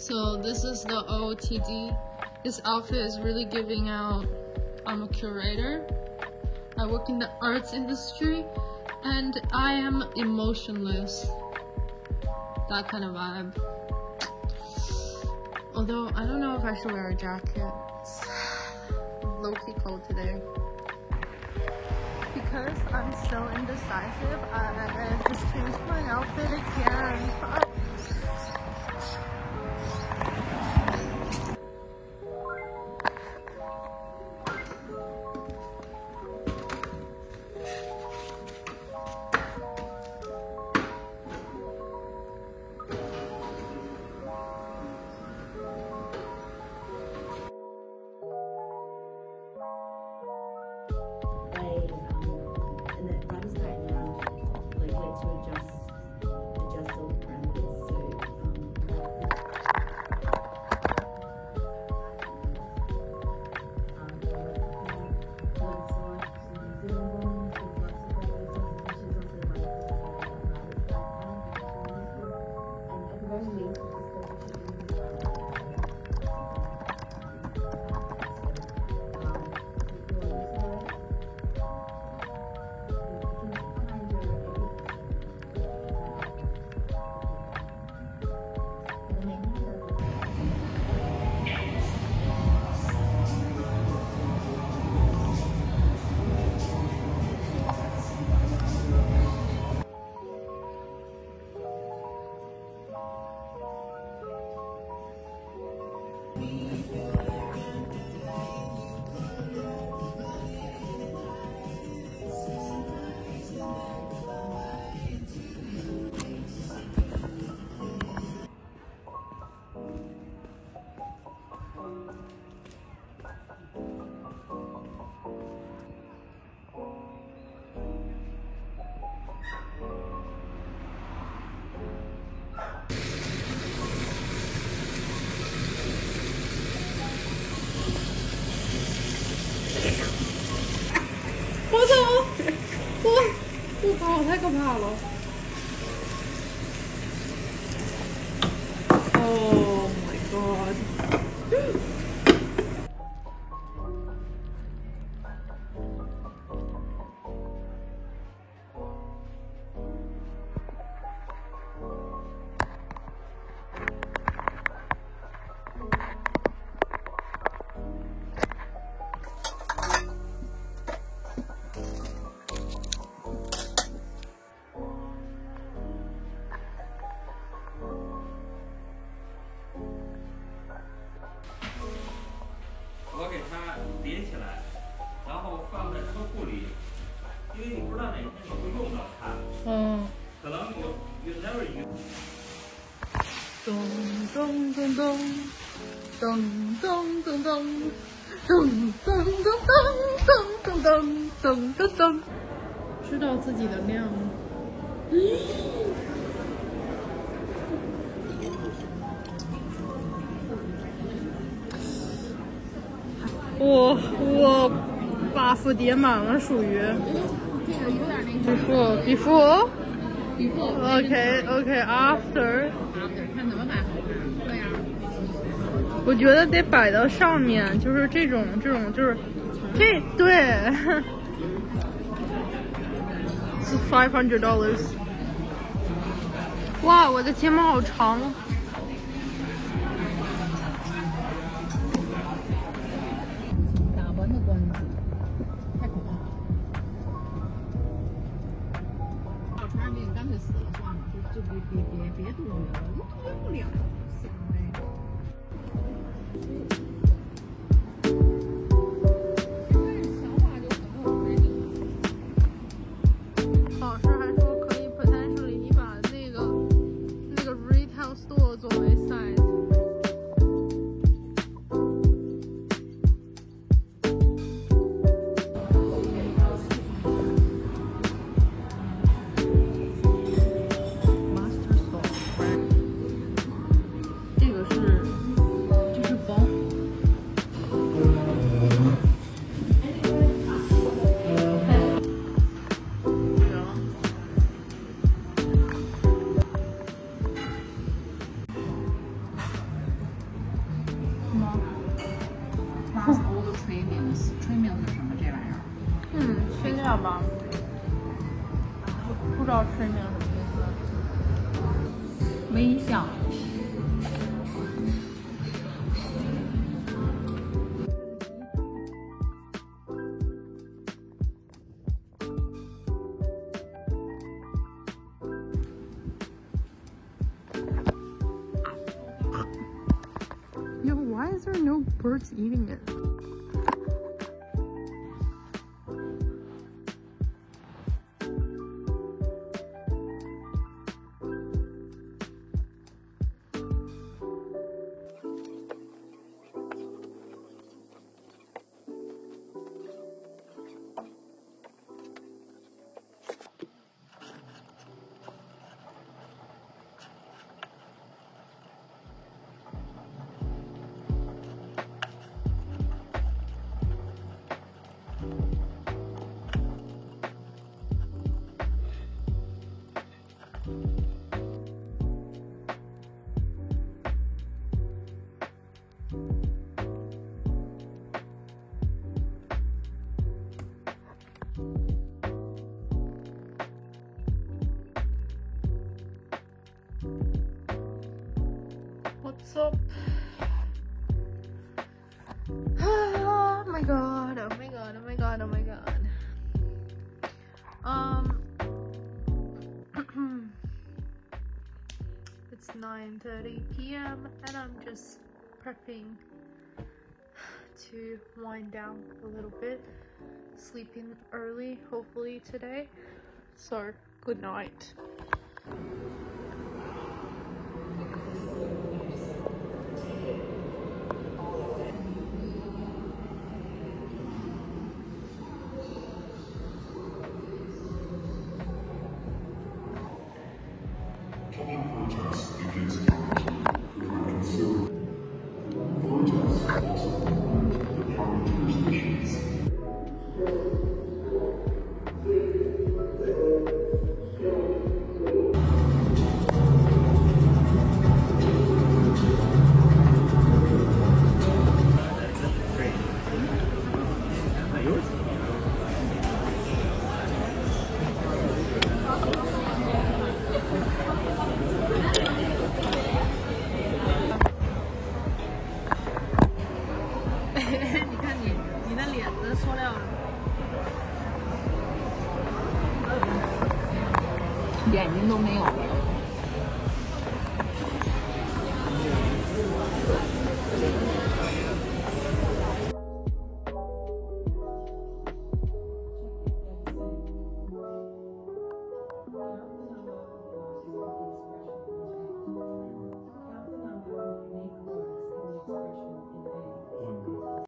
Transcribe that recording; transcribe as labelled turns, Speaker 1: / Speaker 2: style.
Speaker 1: So this is the OOTD. This outfit is really giving out I'm a curator. I work in the arts industry and I am emotionless. That kind of vibe. Although I don't know if I should wear a jacket. It's low-key cold today. Because I'm so indecisive, I just changed my outfit again.我操！我靠！太可怕了！ Oh my god！
Speaker 2: 我给它叠起来，然后放在车库里，因为你不知道哪天你会用到它。可能you never use。
Speaker 1: 咚咚咚咚咚咚咚咚咚咚咚咚咚咚咚咚，知道自己的量。我 buff 叠满了，属于。
Speaker 3: 这个有点那个。
Speaker 1: before。
Speaker 3: before。OK
Speaker 1: after。
Speaker 3: 看怎么摆好看。对呀。
Speaker 1: 我觉得得摆到上面，就是这种就是这对。是$500。哇，我的睫毛好长。
Speaker 3: 别读了，我读不了，行呗。老师还说可以 potentially 你把那个 retail store
Speaker 1: 吧，不知道吃名什么意思。微笑。Yo, why is there no birds eating it? What's up? Oh my god, oh my god, oh my god, oh my god. It's 9:30 p.m. and I'm just prepping to wind down a little bit, sleeping early hopefully today, so good night.
Speaker 4: Protest against poverty could be considered. Protests also include the county jurisdictions.
Speaker 2: Yours?
Speaker 1: 你看你的脸跟塑料的，
Speaker 3: 眼睛都没有了。